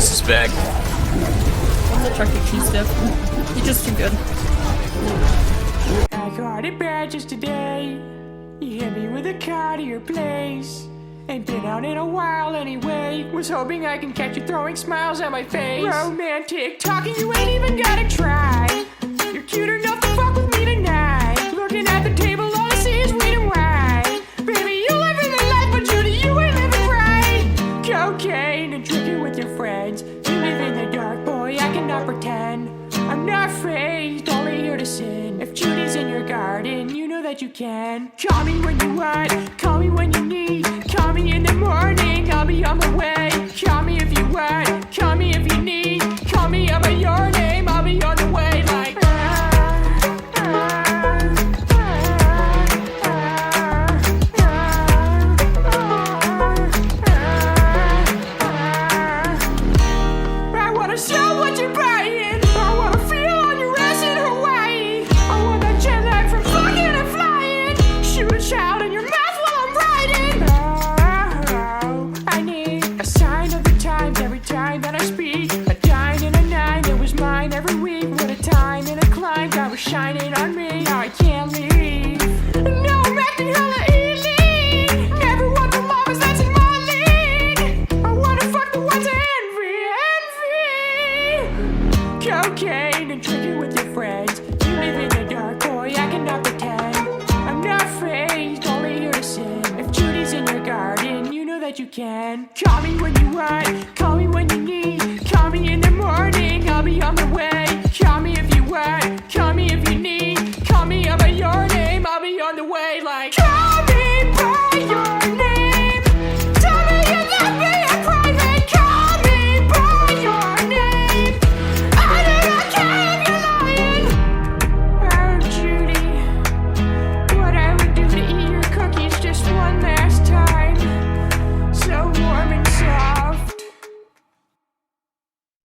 Chris is back. I'm the Chuck E. Cheese stuff. You're just too good. I got it bad just today. You hit me with a car to your place. Ain't been out in a while anyway. Was hoping I can catch you throwing smiles at my face. Romantic talking, you ain't even gotta try. You're cute enough to fuck with me tonight. Looking at the table, all I see is weed and wine. Baby, you live in the life, but Judy, you ain't living right. Cocaine and drinking with your friends. You live in the dark, boy, I cannot pretend. I'm not phased, only here to sin. If Judy's in your garden, you know that you can. Call me when you want, call me when you need. Call me in the morning, I'll be on my way. Call me if you want, call me if you need. Call me out by your name, I'll be on the way. Like I wanna show what you're buying. I wanna feel on your ass in Hawaii. I want that jet lag from fucking and flying. Shoot a child in your mouth while I'm riding. Oh, I need a sign of the times every time that I speak. A dime and a nine, it was mine every week. What a time and a climb, God was shining on me. Now I can't leave. No, I'm acting hella elite. Never want the mamas that's in my league. I wanna fuck the ones I envy. Cocaine and drinking with your friends. You live in the dark, boy, I cannot pretend. I'm not phased, only here to sin. If Judy's in your garden, you know that you can. Call me when you want,